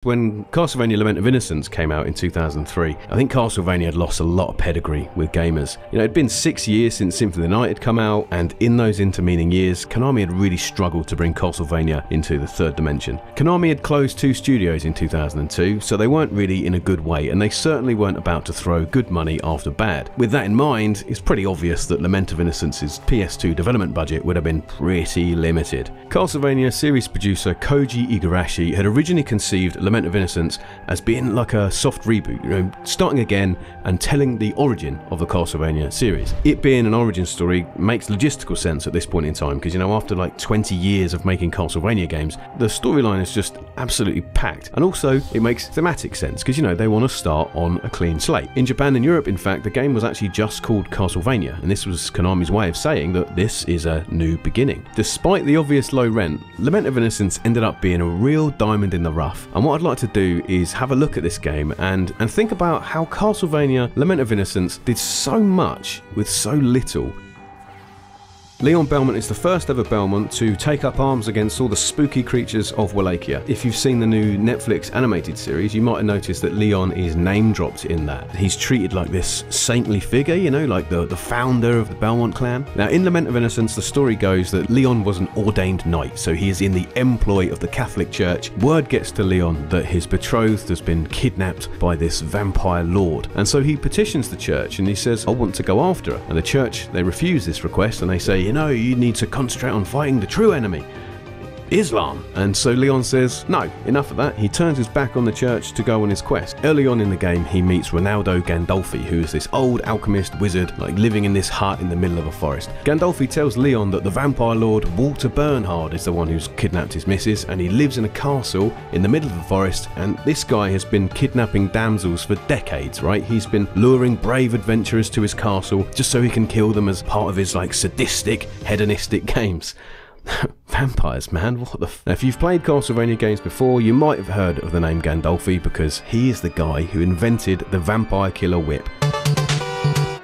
When Castlevania Lament of Innocence came out in 2003, I think Castlevania had lost a lot of pedigree with gamers. You know, it'd been 6 years since Symphony of the Night had come out, and in those intervening years, Konami had really struggled to bring Castlevania into the third dimension. Konami had closed 2 studios in 2002, so they weren't really in a good way, and they certainly weren't about to throw good money after bad. With that in mind, it's pretty obvious that Lament of Innocence's PS2 development budget would have been pretty limited. Castlevania series producer Koji Igarashi had originally conceived Lament of Innocence as being like a soft reboot, you know, starting again and telling the origin of the Castlevania series. It being an origin story makes logistical sense at this point in time, because, you know, after like 20 years of making Castlevania games, the storyline is just absolutely packed. And also it makes thematic sense, because, you know, they want to start on a clean slate. In Japan and Europe, in fact, the game was actually just called Castlevania, and this was Konami's way of saying that this is a new beginning. Despite the obvious low rent, Lament of Innocence ended up being a real diamond in the rough, and what I'd like to do is have a look at this game and think about how Castlevania Lament of Innocence did so much with so little. Leon Belmont is the first ever Belmont to take up arms against all the spooky creatures of Wallachia. If you've seen the new Netflix animated series, you might have noticed that Leon is name dropped in that. He's treated like this saintly figure, you know, like the founder of the Belmont clan. Now, in Lament of Innocence, the story goes that Leon was an ordained knight, so he is in the employ of the Catholic Church. Word gets to Leon that his betrothed has been kidnapped by this vampire lord, and so he petitions the church and he says, I want to go after her. And the church, they refuse this request, and they say, you know, you need to concentrate on fighting the true enemy, Islam. And so Leon says, no, enough of that. He turns his back on the church to go on his quest. Early on in the game, he meets Ronaldo Gandolfi, who is this old alchemist wizard, like living in this hut in the middle of a forest. Gandolfi tells Leon that the vampire lord Walter Bernhard is the one who's kidnapped his missus, and he lives in a castle in the middle of the forest, and this guy has been kidnapping damsels for decades, right? He's been luring brave adventurers to his castle just so he can kill them as part of his like sadistic, hedonistic games. Vampires, man, what the Now, if you've played Castlevania games before, you might have heard of the name Gandolfi, because he is the guy who invented the vampire killer whip.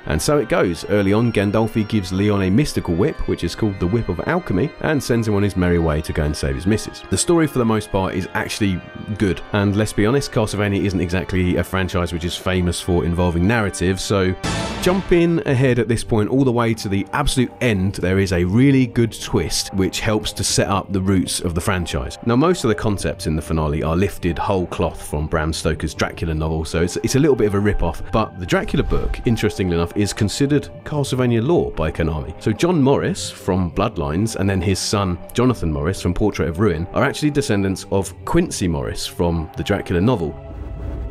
And so it goes. Early on, Gandolfi gives Leon a mystical whip, which is called the Whip of Alchemy, and sends him on his merry way to go and save his missus. The story, for the most part, is actually good. And let's be honest, Castlevania isn't exactly a franchise which is famous for involving narrative, so jumping ahead at this point all the way to the absolute end, there is a really good twist which helps to set up the roots of the franchise. Now, most of the concepts in the finale are lifted whole cloth from Bram Stoker's Dracula novel, so it's a little bit of a rip-off, but the Dracula book, interestingly enough, is considered Castlevania lore by Konami. So John Morris from Bloodlines and then his son Jonathan Morris from Portrait of Ruin are actually descendants of Quincy Morris from the Dracula novel.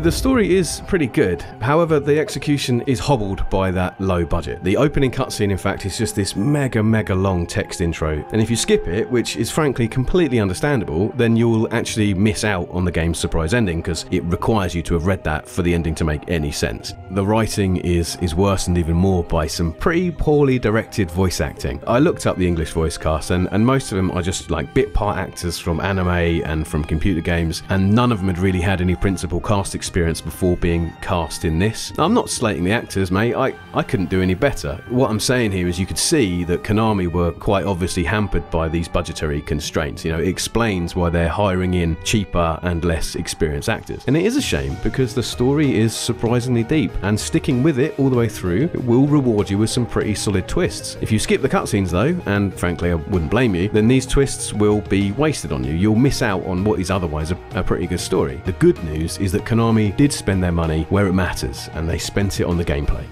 The story is pretty good, however the execution is hobbled by that low budget. The opening cutscene, in fact, is just this mega long text intro, and if you skip it, which is frankly completely understandable, then you'll actually miss out on the game's surprise ending, because it requires you to have read that for the ending to make any sense. The writing is worsened even more by some pretty poorly directed voice acting. I looked up the English voice cast, and most of them are just like bit part actors from anime and from computer games, and none of them had really had any principal cast experience before being cast in this. Now, I'm not slating the actors, mate. I couldn't do any better. What I'm saying here is you could see that Konami were quite obviously hampered by these budgetary constraints. You know, it explains why they're hiring in cheaper and less experienced actors. And it is a shame, because the story is surprisingly deep, and sticking with it all the way through, it will reward you with some pretty solid twists. If you skip the cutscenes though, and frankly I wouldn't blame you, then these twists will be wasted on you. You'll miss out on what is otherwise a pretty good story. The good news is that Konami did spend their money where it matters, and they spent it on the gameplay.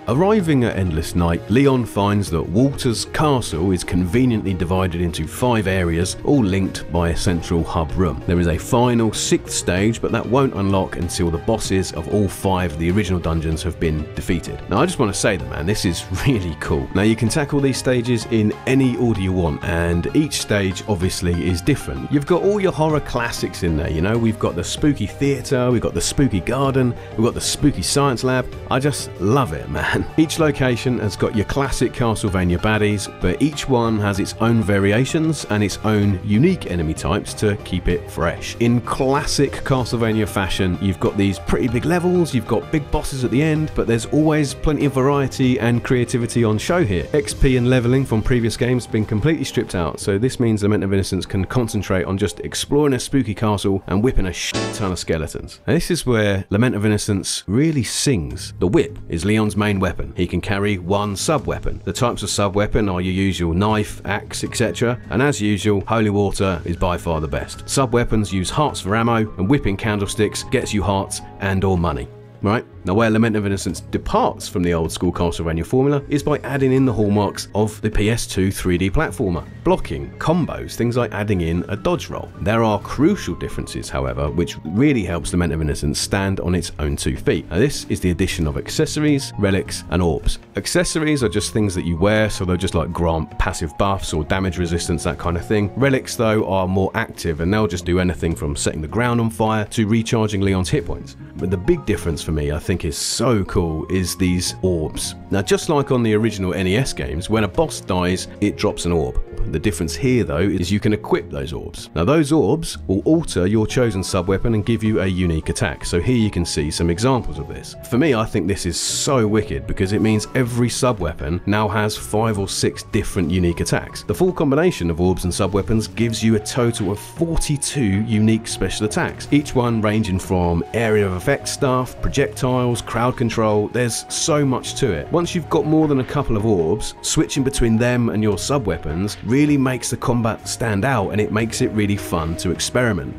Arriving at Endless Night, Leon finds that Walter's castle is conveniently divided into 5 areas, all linked by a central hub room. There is a final 6th stage, but that won't unlock until the bosses of all 5 of the original dungeons have been defeated. Now, I just want to say that, man, this is really cool. Now, you can tackle these stages in any order you want, and each stage obviously is different. You've got all your horror classics in there, you know, we've got the spooky theatre, we've got the spooky garden, we've got the spooky science lab. I just love it, man. location. Each location has got your classic Castlevania baddies, but each one has its own variations and its own unique enemy types to keep it fresh. In classic Castlevania fashion, you've got these pretty big levels, you've got big bosses at the end, but there's always plenty of variety and creativity on show here. XP and leveling from previous games have been completely stripped out, so this means Lament of Innocence can concentrate on just exploring a spooky castle and whipping a shit ton of skeletons. And this is where Lament of Innocence really sings. The whip is Leon's main weapon. He can carry one sub-weapon. The types of sub-weapon are your usual knife, axe, etc. And as usual, holy water is by far the best. Sub-weapons use hearts for ammo, and whipping candlesticks gets you hearts and or money. Right? Now, where Lament of Innocence departs from the old school Castlevania formula is by adding in the hallmarks of the PS2 3D platformer. Blocking, combos, things like adding in a dodge roll. There are crucial differences, however, which really helps Lament of Innocence stand on its own 2 feet. Now, this is the addition of accessories, relics, and orbs. Accessories are just things that you wear, so they'll just like grant passive buffs or damage resistance, that kind of thing. Relics, though, are more active, and they'll just do anything from setting the ground on fire to recharging Leon's hit points. But the big difference for me, I think, is so cool, is these orbs. Now, just like on the original NES games, when a boss dies, it drops an orb. The difference here, though, is you can equip those orbs. Now, those orbs will alter your chosen sub-weapon and give you a unique attack. So here you can see some examples of this. For me, I think this is so wicked because it means every sub-weapon now has 5 or 6 different unique attacks. The full combination of orbs and sub-weapons gives you a total of 42 unique special attacks, each one ranging from area of effect stuff, projectiles, crowd control. There's so much to it. Once you've got more than a couple of orbs, switching between them and your sub-weapons really makes the combat stand out, and it makes it really fun to experiment.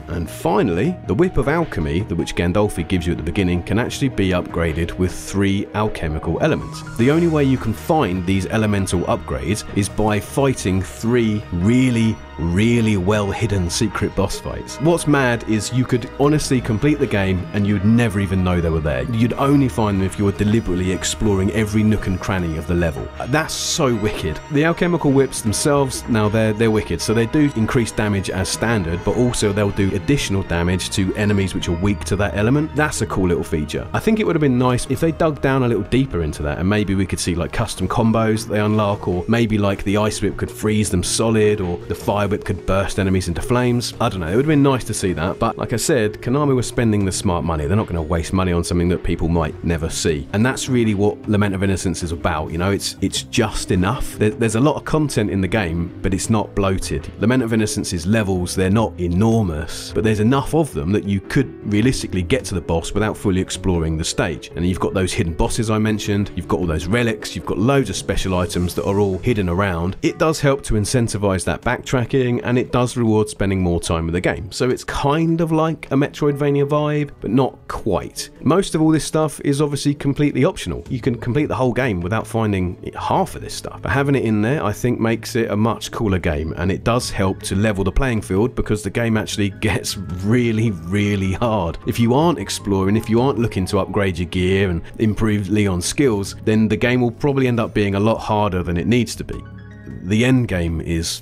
And finally, the Whip of Alchemy, which Gandolfi gives you at the beginning, can actually be upgraded with 3 alchemical elements. The only way you can find these elemental upgrades is by fighting 3 really well hidden secret boss fights. What's mad is you could honestly complete the game and you'd never even know they were there. You'd only find them if you were deliberately exploring every nook and cranny of the level. That's so wicked. The alchemical whips themselves, now they're wicked, so they do increase damage as standard, but also they'll do additional damage to enemies which are weak to that element. That's a cool little feature. I think it would have been nice if they dug down a little deeper into that, and maybe we could see like custom combos that they unlock, or maybe like the ice whip could freeze them solid, or the fire whip could burst enemies into flames. I don't know, it would have been nice to see that, but like I said, Konami was spending the smart money. They're not going to waste money on something that people might never see, and that's really what Lament of Innocence is about. You know, it's just enough. There's a lot of content in the game, but it's not bloated. Lament of Innocence's levels, they're not enormous, but there's enough of them that you could realistically get to the boss without fully exploring the stage. And you've got those hidden bosses I mentioned, you've got all those relics, you've got loads of special items that are all hidden around. It does help to incentivize that backtracking, and it does reward spending more time with the game. So it's kind of like a Metroidvania vibe, but not quite. Most of all this stuff is obviously completely optional. You can complete the whole game without finding half of this stuff, but having it in there I think makes it a much cooler game, and it does help to level the playing field because the game actually gets really hard. If you aren't exploring, if you aren't looking to upgrade your gear and improve Leon's skills, then the game will probably end up being a lot harder than it needs to be. The end game is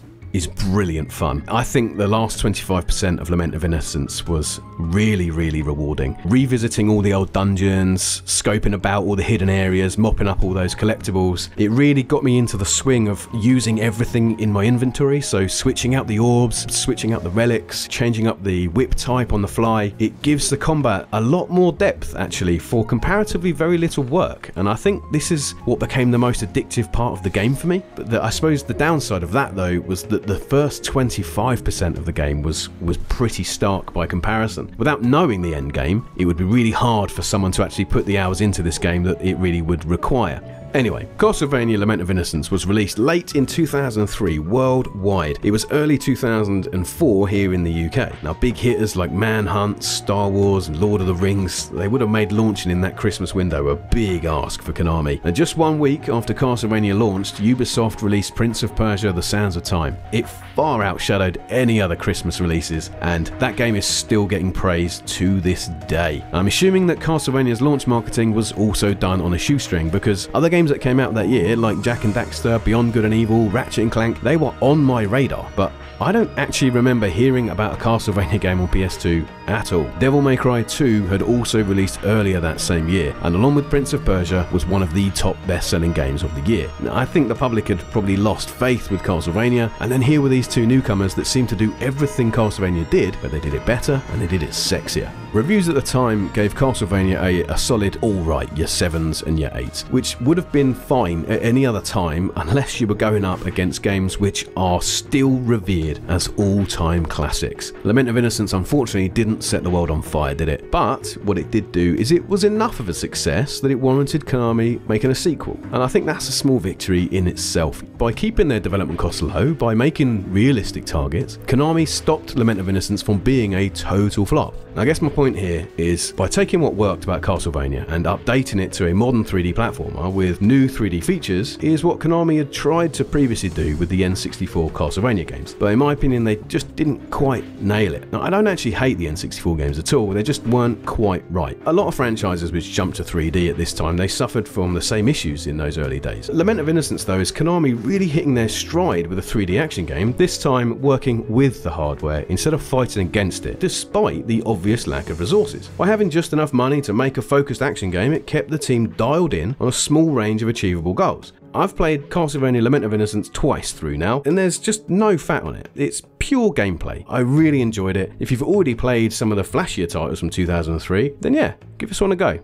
brilliant fun. I think the last 25% of Lament of Innocence was really rewarding. Revisiting all the old dungeons, scoping about all the hidden areas, mopping up all those collectibles, it really got me into the swing of using everything in my inventory, so switching out the orbs, switching out the relics, changing up the whip type on the fly. It gives the combat a lot more depth actually for comparatively very little work, and I think this is what became the most addictive part of the game for me. But I suppose the downside of that though was that the first 25% of the game was pretty stark by comparison. Without knowing the end game, it would be really hard for someone to actually put the hours into this game that it really would require. Anyway, Castlevania Lament of Innocence was released late in 2003 worldwide. It was early 2004 here in the UK. Now, big hitters like Manhunt, Star Wars, and Lord of the Rings, they would have made launching in that Christmas window a big ask for Konami. And just 1 week after Castlevania launched, Ubisoft released Prince of Persia: The Sands of Time. It far outshadowed any other Christmas releases, and that game is still getting praise to this day. I'm assuming that Castlevania's launch marketing was also done on a shoestring, because other games that came out that year, like Jak and Daxter, Beyond Good and Evil, Ratchet and Clank, they were on my radar, but I don't actually remember hearing about a Castlevania game on PS2 at all. Devil May Cry 2 had also released earlier that same year, and along with Prince of Persia was one of the top best-selling games of the year. Now, I think the public had probably lost faith with Castlevania, and then here were these two newcomers that seemed to do everything Castlevania did, but they did it better and they did it sexier. Reviews at the time gave Castlevania a solid alright, your 7s and your 8s, which would have been fine at any other time unless you were going up against games which are still revered as all-time classics. Lament of Innocence unfortunately didn't set the world on fire, did it? But what it did do is it was enough of a success that it warranted Konami making a sequel, and I think that's a small victory in itself. By keeping their development costs low, by making realistic targets, Konami stopped Lament of Innocence from being a total flop. I guess my point here is, by taking what worked about Castlevania and updating it to a modern 3D platformer with new 3D features is what Konami had tried to previously do with the N64 Castlevania games, but in my opinion they just didn't quite nail it. Now, I don't actually hate the N64 games at all, they just weren't quite right. A lot of franchises which jumped to 3D at this time, they suffered from the same issues in those early days. Lament of Innocence though is Konami really hitting their stride with a 3D action game, this time working with the hardware instead of fighting against it, despite the obvious lack of resources. By having just enough money to make a focused action game, it kept the team dialed in on a small range of achievable goals. I've played Castlevania Lament of Innocence twice through now, and there's just no fat on it. It's pure gameplay. I really enjoyed it. If you've already played some of the flashier titles from 2003, then yeah, give this one a go.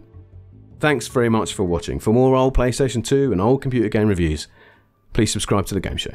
Thanks very much for watching. For more old PlayStation 2 and old computer game reviews, please subscribe to The Game Show.